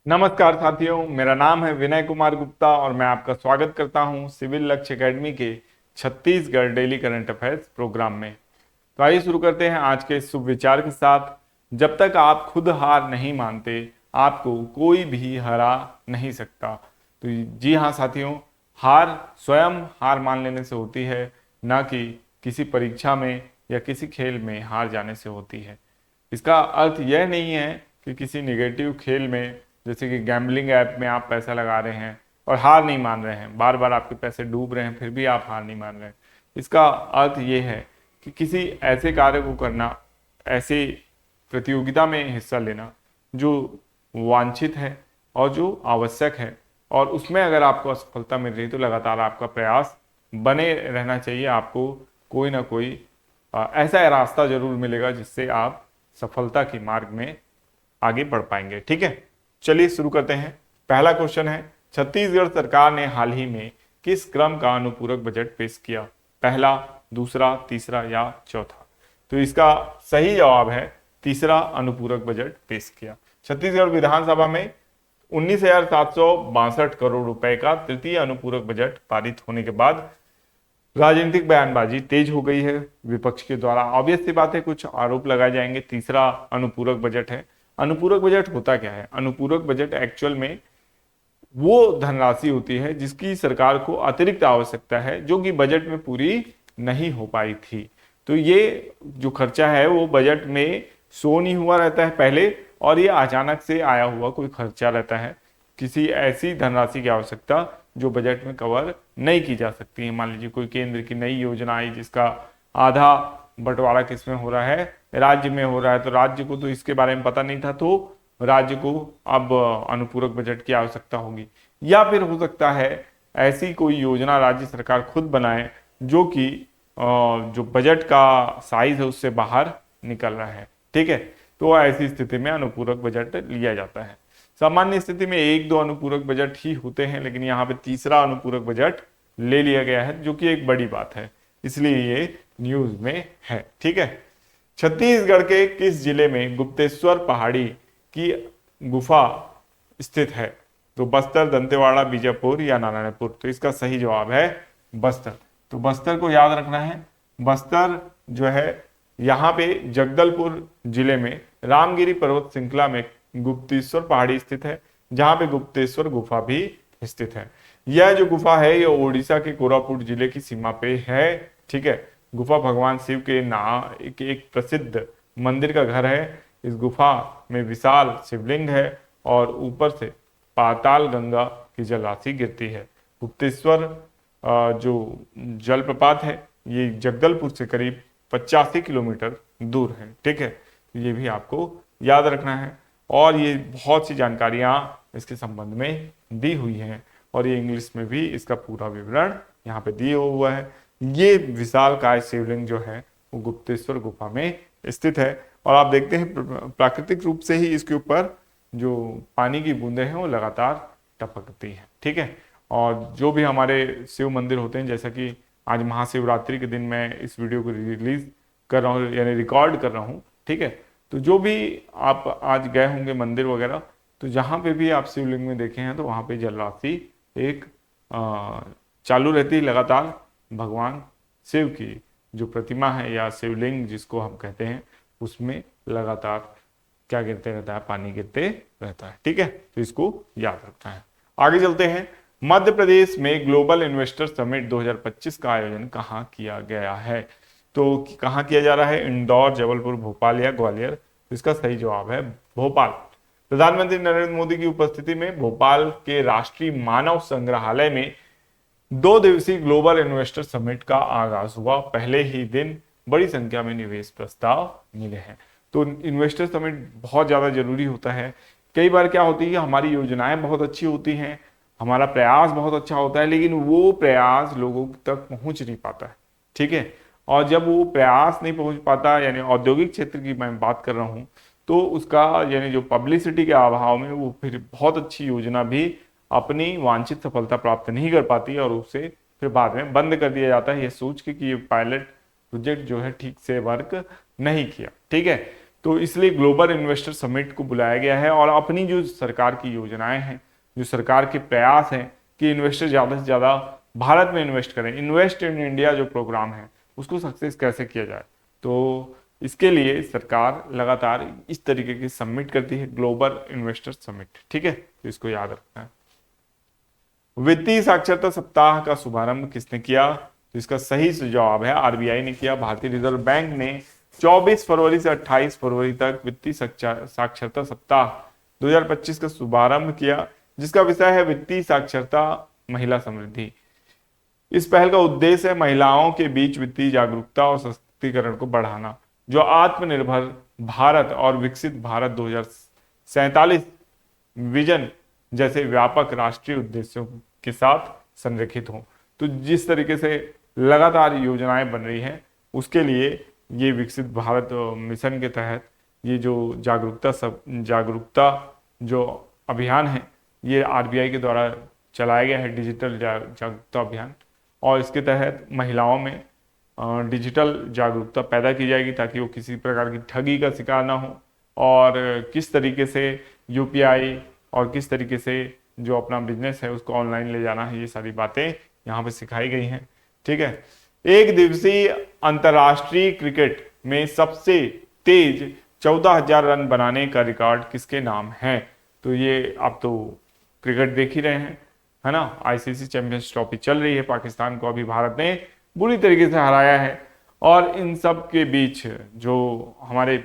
नमस्कार साथियों, मेरा नाम है विनय कुमार गुप्ता और मैं आपका स्वागत करता हूं सिविल लक्ष्य एकेडमी के Chhattisgarh daily current affairs program में। तो आइए शुरू करते हैं आज के शुभ विचार के साथ। जब तक आप खुद हार नहीं मानते, आपको कोई भी हरा नहीं सकता। तो जी हाँ साथियों, हार स्वयं हार मान लेने से होती है, ना कि किसी परीक्षा में या किसी खेल में हार जाने से होती है। इसका अर्थ यह नहीं है कि किसी निगेटिव खेल में, जैसे कि गैम्बलिंग ऐप में आप पैसा लगा रहे हैं और हार नहीं मान रहे हैं, बार बार आपके पैसे डूब रहे हैं फिर भी आप हार नहीं मान रहे हैं। इसका अर्थ ये है कि किसी ऐसे कार्य को करना, ऐसे प्रतियोगिता में हिस्सा लेना जो वांछित है और जो आवश्यक है, और उसमें अगर आपको असफलता मिल रही है तो लगातार आपका प्रयास बने रहना चाहिए। आपको कोई ना कोई ऐसा रास्ता जरूर मिलेगा जिससे आप सफलता के मार्ग में आगे बढ़ पाएंगे। ठीक है, चलिए शुरू करते हैं। पहला क्वेश्चन है, छत्तीसगढ़ सरकार ने हाल ही में किस क्रम का अनुपूरक बजट पेश किया? पहला, दूसरा, तीसरा या चौथा? तो इसका सही जवाब है तीसरा, अनुपूरक बजट पेश किया। छत्तीसगढ़ विधानसभा में 19,762 करोड़ रुपए का तृतीय अनुपूरक बजट पारित होने के बाद राजनीतिक बयानबाजी तेज हो गई है विपक्ष के द्वारा। ऑब्वियस सी बात है, कुछ आरोप लगाए जाएंगे। तीसरा अनुपूरक बजट है। अनुपूरक बजट होता क्या है? अनुपूरक बजट एक्चुअल में वो धनराशि होती है जिसकी सरकार को अतिरिक्त आवश्यकता है, जो कि बजट में पूरी नहीं हो पाई थी। तो ये जो खर्चा है वो बजट में शो नहीं हुआ रहता है पहले, और ये अचानक से आया हुआ कोई खर्चा रहता है, किसी ऐसी धनराशि की आवश्यकता जो बजट में कवर नहीं की जा सकती है। मान लीजिए कोई केंद्र की नई योजना आई जिसका आधा बंटवारा किसमें हो रहा है? राज्य में हो रहा है। तो राज्य को तो इसके बारे में पता नहीं था, तो राज्य को अब अनुपूरक बजट की आवश्यकता होगी। या फिर हो सकता है ऐसी कोई योजना राज्य सरकार खुद बनाए जो कि जो बजट का साइज है उससे बाहर निकल रहा है। ठीक है, तो ऐसी स्थिति में अनुपूरक बजट लिया जाता है। सामान्य स्थिति में एक दो अनुपूरक बजट ही होते हैं, लेकिन यहाँ पे तीसरा अनुपूरक बजट ले लिया गया है, जो कि एक बड़ी बात है, इसलिए ये न्यूज में है। ठीक है, छत्तीसगढ़ के किस जिले में गुप्तेश्वर पहाड़ी की गुफा स्थित है? तो बस्तर, दंतेवाड़ा, बीजापुर या नारायणपुर? तो इसका सही जवाब है बस्तर। तो बस्तर को याद रखना है। बस्तर जो है यहाँ पे जगदलपुर जिले में रामगिरी पर्वत श्रृंखला में गुप्तेश्वर पहाड़ी स्थित है, जहां पे गुप्तेश्वर गुफा भी स्थित है। यह जो गुफा है ये ओडिशा के कोरापुट जिले की सीमा पे है। ठीक है, गुफा भगवान शिव के एक प्रसिद्ध मंदिर का घर है। इस गुफा में विशाल शिवलिंग है और ऊपर से पाताल गंगा की जलराशि गिरती है। गुप्तेश्वर जो जलप्रपात है ये जगदलपुर से करीब 85 किलोमीटर दूर है। ठीक है, तो ये भी आपको याद रखना है। और ये बहुत सी जानकारियां इसके संबंध में दी हुई हैं और ये इंग्लिश में भी इसका पूरा विवरण यहाँ पे दिया हुआ है। ये विशालकाय शिवलिंग जो है वो गुप्तेश्वर गुफा में स्थित है और आप देखते हैं प्राकृतिक रूप से ही इसके ऊपर जो पानी की बूंदें हैं वो लगातार टपकती हैं। ठीक है, और जो भी हमारे शिव मंदिर होते हैं, जैसा कि आज महाशिवरात्रि के दिन मैं इस वीडियो को रिलीज कर रहा हूँ, यानी रिकॉर्ड कर रहा हूँ। ठीक है, तो जो भी आप आज गए होंगे मंदिर वगैरह, तो जहाँ पे भी आप शिवलिंग में देखे हैं तो वहाँ पे जलराशि एक चालू रहती है लगातार। भगवान शिव की जो प्रतिमा है या शिवलिंग जिसको हम कहते हैं, उसमें लगातार क्या गिरते रहता है? पानी गिरते रहता है। ठीक है, तो इसको याद रखना है। आगे चलते हैं। मध्य प्रदेश में ग्लोबल इन्वेस्टर समिट 2025 का आयोजन कहाँ किया गया है? तो कहाँ किया जा रहा है? इंदौर, जबलपुर, भोपाल या ग्वालियर? तो इसका सही जवाब है भोपाल। प्रधानमंत्री नरेंद्र मोदी की उपस्थिति में भोपाल के राष्ट्रीय मानव संग्रहालय में 2 दिवसीय ग्लोबल इन्वेस्टर समिट का आगाज हुआ। पहले ही दिन बड़ी संख्या में निवेश प्रस्ताव मिले हैं। तो इन्वेस्टर समिट बहुत ज्यादा जरूरी होता है। कई बार क्या होती है, हमारी योजनाएं बहुत अच्छी होती हैं, हमारा प्रयास बहुत अच्छा होता है, लेकिन वो प्रयास लोगों तक पहुंच नहीं पाता है। ठीक है, और जब वो प्रयास नहीं पहुंच पाता, यानी औद्योगिक क्षेत्र की मैं बात कर रहा हूं, तो उसका यानी जो पब्लिसिटी के अभाव में वो फिर बहुत अच्छी योजना भी अपनी वांछित सफलता प्राप्त नहीं कर पाती और उसे फिर बाद में बंद कर दिया जाता है, ये सोच के कि ये पायलट प्रोजेक्ट जो है ठीक से वर्क नहीं किया। ठीक है, तो इसलिए ग्लोबल इन्वेस्टर समिट को बुलाया गया है और अपनी जो सरकार की योजनाएं हैं, जो सरकार के प्रयास हैं कि इन्वेस्टर ज़्यादा से ज़्यादा भारत में इन्वेस्ट करें, इन्वेस्ट इन इंडिया जो प्रोग्राम है उसको सक्सेस कैसे किया जाए, तो इसके लिए सरकार लगातार इस तरीके की समिट करती है, ग्लोबल इन्वेस्टर समिट। ठीक है, तो इसको याद रखना है। वित्तीय साक्षरता सप्ताह का शुभारंभ किसने किया? तो इसका सही जवाब है आरबीआई ने किया। भारतीय रिजर्व बैंक ने 24 फरवरी से 28 फरवरी तक वित्तीय साक्षरता सप्ताह 2025 का शुभारंभ किया, जिसका विषय है वित्तीय साक्षरता महिला समृद्धि। इस पहल का उद्देश्य है महिलाओं के बीच वित्तीय जागरूकता और सशक्तिकरण को बढ़ाना, जो आत्मनिर्भर भारत और विकसित भारत 2047 विजन जैसे व्यापक राष्ट्रीय उद्देश्यों के साथ संरेखित हो। तो जिस तरीके से लगातार योजनाएं बन रही हैं, उसके लिए ये विकसित भारत मिशन के तहत ये जो जागरूकता जो अभियान है, ये आरबीआई के द्वारा चलाया गया है, डिजिटल जागरूकता अभियान। और इसके तहत महिलाओं में डिजिटल जागरूकता पैदा की जाएगी ताकि वो किसी प्रकार की ठगी का शिकार ना हो, और किस तरीके से यूपीआई और किस तरीके से जो अपना बिजनेस है उसको ऑनलाइन ले जाना है, ये सारी बातें यहाँ पे सिखाई गई हैं। ठीक है, एक दिवसीय अंतर्राष्ट्रीय क्रिकेट में सबसे तेज 14,000 रन बनाने का रिकॉर्ड किसके नाम है? तो ये आप तो क्रिकेट देख ही रहे हैं, है ना। आईसीसी चैंपियंस ट्रॉफी चल रही है, पाकिस्तान को अभी भारत ने बुरी तरीके से हराया है, और इन सब के बीच जो हमारे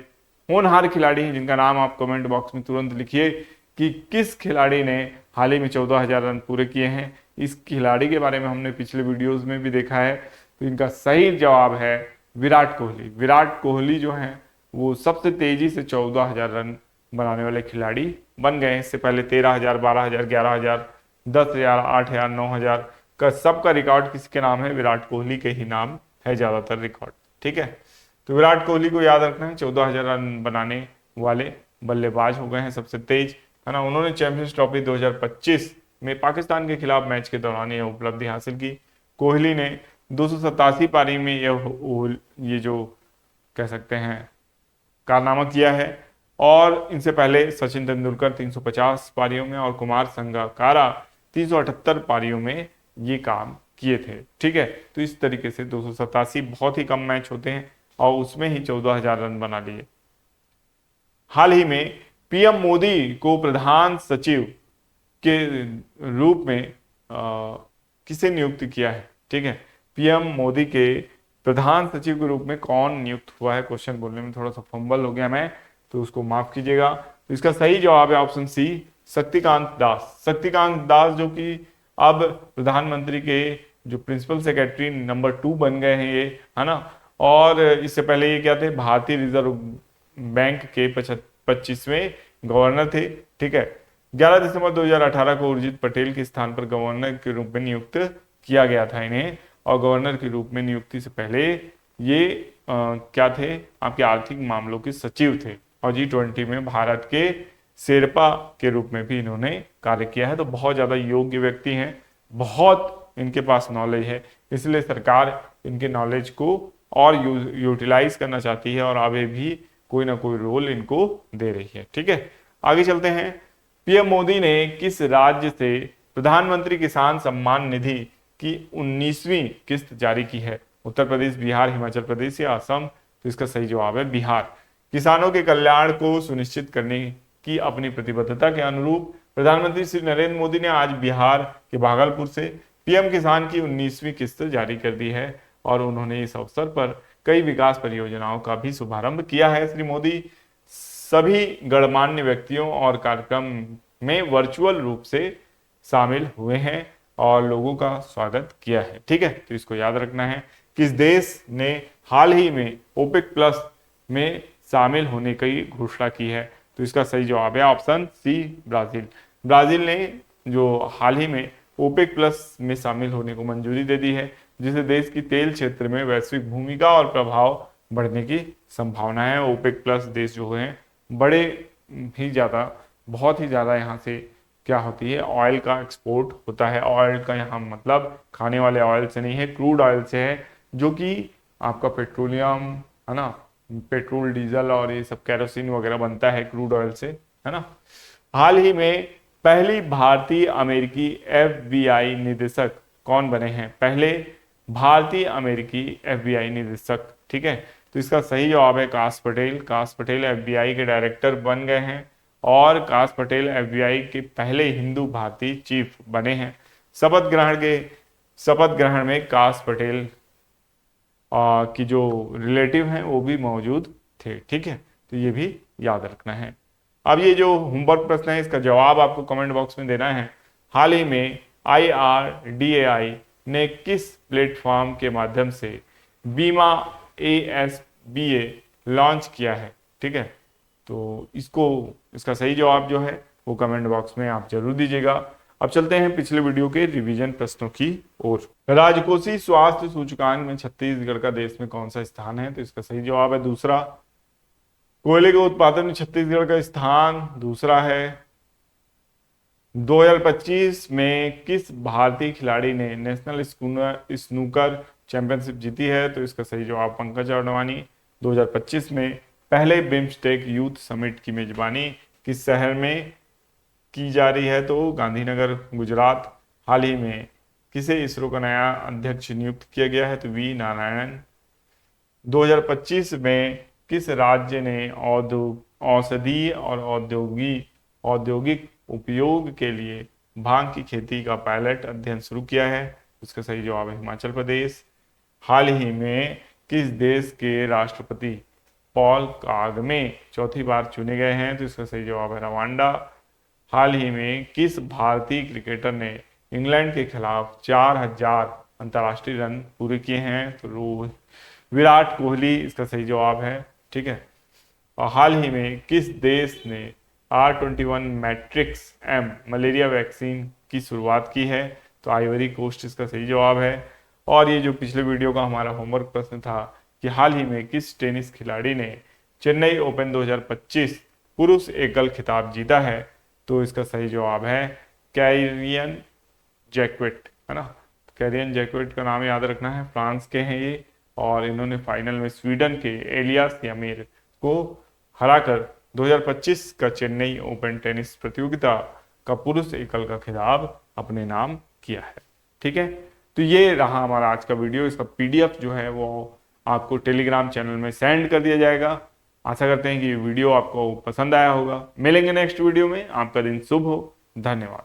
होनहार खिलाड़ी हैं, जिनका नाम आप कमेंट बॉक्स में तुरंत लिखिए कि किस खिलाड़ी ने हाल ही में 14,000 रन पूरे किए हैं। इस खिलाड़ी के बारे में हमने पिछले वीडियोस में भी देखा है। तो इनका सही जवाब है विराट कोहली। विराट कोहली जो हैं वो सबसे तेजी से 14,000 रन बनाने वाले खिलाड़ी बन गए हैं। इससे पहले 13,000, 12,000, 11,000, 10,000, 8,000, 9,000 का सबका रिकॉर्ड किसके नाम है? विराट कोहली के ही नाम है ज्यादातर रिकॉर्ड। ठीक है, तो विराट कोहली को याद रखना है, 14,000 रन बनाने वाले बल्लेबाज हो गए हैं सबसे तेज, है ना। उन्होंने चैंपियंस ट्रॉफी 2025 में पाकिस्तान के खिलाफ मैच के दौरान यह उपलब्धि हासिल की। कोहली ने 287 पारी में ये जो कह सकते हैं कारनामा किया है, और इनसे पहले सचिन तेंदुलकर 350 पारियों में और कुमार संगकारा 378 पारियों में ये काम किए थे। ठीक है, तो इस तरीके से 287 बहुत ही कम मैच होते हैं और उसमें ही 14,000 रन बना लिए। हाल ही में पीएम मोदी को प्रधान सचिव के रूप में किसे नियुक्त किया है? ठीक है, पीएम मोदी के प्रधान सचिव के रूप में कौन नियुक्त हुआ है? क्वेश्चन बोलने में थोड़ा सा फंबल हो गया मैं, तो उसको माफ कीजिएगा। तो इसका सही जवाब है ऑप्शन सी, शक्तिकांत दास। शक्तिकांत दास जो कि अब प्रधानमंत्री के जो प्रिंसिपल सेक्रेटरी नंबर 2 बन गए हैं ये, है ना। और इससे पहले ये क्या थे? भारतीय रिजर्व बैंक के 25वें गवर्नर थे। ठीक है, 11 दिसंबर 2018 को उर्जित पटेल के स्थान पर गवर्नर के रूप में नियुक्त किया गया था इन्हें, और गवर्नर के रूप में नियुक्ति से पहले ये क्या थे? आपके आर्थिक मामलों के सचिव थे, और G20 में भारत के शेरपा के रूप में भी इन्होंने कार्य किया है। तो बहुत ज्यादा योग्य व्यक्ति हैं, बहुत इनके पास नॉलेज है, इसलिए सरकार इनके नॉलेज को और यूटिलाइज करना चाहती है और आगे भी कोई ना कोई रोल इनको दे रही है। ठीक है, आगे चलते हैं। पीएम मोदी ने किस राज्य से प्रधानमंत्री किसान सम्मान निधि की 19वीं किस्त जारी की है? उत्तर प्रदेश, बिहार, हिमाचल प्रदेश या असम? तो इसका सही जवाब है बिहार। किसानों के कल्याण को सुनिश्चित करने की अपनी प्रतिबद्धता के अनुरूप प्रधानमंत्री श्री नरेंद्र मोदी ने आज बिहार के भागलपुर से पीएम किसान की 19वीं किस्त जारी कर दी है, और उन्होंने इस अवसर पर कई विकास परियोजनाओं का भी शुभारंभ किया है। श्री मोदी सभी गणमान्य व्यक्तियों और कार्यक्रम में वर्चुअल रूप से शामिल हुए हैं और लोगों का स्वागत किया है। ठीक है, तो इसको याद रखना है। किस देश ने हाल ही में ओपेक प्लस में शामिल होने की घोषणा की है? तो इसका सही जवाब है ऑप्शन सी, ब्राजील। ब्राजील ने जो हाल ही में ओपेक प्लस में शामिल होने को मंजूरी दे दी है, जिससे देश की तेल क्षेत्र में वैश्विक भूमिका और प्रभाव बढ़ने की संभावना है। ओपेक प्लस देश जो हैं बड़े ही ज़्यादा, बहुत ही ज़्यादा यहाँ से क्या होती है? ऑयल का एक्सपोर्ट होता है। ऑयल का यहाँ मतलब खाने वाले ऑयल से नहीं है, क्रूड ऑयल से है, जो कि आपका पेट्रोलियम, है ना, पेट्रोल डीजल और ये सब केरोसिन वगैरह बनता है क्रूड ऑयल से, है ना। हाल ही में पहली भारतीय अमेरिकी एफबीआई निदेशक कौन बने हैं? पहले भारतीय अमेरिकी एफबीआई निदेशक, ठीक है। तो इसका सही जवाब है काश पटेल। काश पटेल एफबीआई के डायरेक्टर बन गए हैं और काश पटेल एफबीआई के पहले हिंदू भारतीय चीफ बने हैं। शपथ ग्रहण में काश पटेल की जो रिलेटिव हैं वो भी मौजूद थे, ठीक है। तो ये भी याद रखना है। अब ये जो होमवर्क प्रश्न है इसका जवाब आपको कमेंट बॉक्स में देना है। हाल ही में IRDAI ने किस प्लेटफॉर्म के माध्यम से बीमा ASBA लॉन्च किया है, ठीक है। तो इसका सही जवाब जो है वो कमेंट बॉक्स में आप जरूर दीजिएगा। अब चलते हैं पिछले वीडियो के रिवीजन प्रश्नों की ओर। राजकोषीय स्वास्थ्य सूचकांक में छत्तीसगढ़ का देश में कौन सा स्थान है? तो इसका सही जवाब है दूसरा। कोयले के उत्पादन में छत्तीसगढ़ का स्थान दूसरा है। 2025 में किस भारतीय खिलाड़ी ने नेशनल स्नूकर चैंपियनशिप जीती है? तो इसका सही जवाब पंकज अडवाणी। 2025 में पहले बिम्स्टेक यूथ समिट की मेजबानी किस शहर में की जा रही है? तो गांधीनगर, गुजरात। हाल ही में किसे इसरो का नया अध्यक्ष नियुक्त किया गया है? तो वी नारायणन। 2025 में किस राज्य ने औषधीय और औद्योगिक उपयोग के लिए भांग की खेती का पायलट अध्ययन शुरू किया है? इसका सही जवाब है हिमाचल प्रदेश। हाल ही में किस देश के राष्ट्रपति पॉल कागमे चौथी बार चुने गए हैं? तो इसका सही जवाब है रवांडा। हाल ही में किस भारतीय क्रिकेटर ने इंग्लैंड के खिलाफ 4000 अंतर्राष्ट्रीय रन पूरे किए हैं? तो विराट कोहली इसका सही जवाब है, ठीक है। और हाल ही में किस देश ने R21 matrix M malaria vaccine की शुरुआत की है? तो आइवरी कोस्ट इसका सही जवाब है। और ये जो पिछले वीडियो का हमारा होमवर्क प्रश्न था कि हाल ही में किस टेनिस खिलाड़ी ने चेन्नई ओपन 2025 पुरुष एकल खिताब जीता है? तो इसका सही जवाब है कैरियन जैक्वेट, है ना। कैरियन जैक्वेट का नाम याद रखना है, फ्रांस के हैं ये और इन्होंने फाइनल में स्वीडन के एलियास यामीर को हराकर 2025 का चेन्नई ओपन टेनिस प्रतियोगिता का पुरुष एकल का खिताब अपने नाम किया है, ठीक है। तो ये रहा हमारा आज का वीडियो। इसका PDF जो है वो आपको टेलीग्राम चैनल में सेंड कर दिया जाएगा। आशा करते हैं कि ये वीडियो आपको पसंद आया होगा। मिलेंगे नेक्स्ट वीडियो में। आपका दिन शुभ हो। धन्यवाद।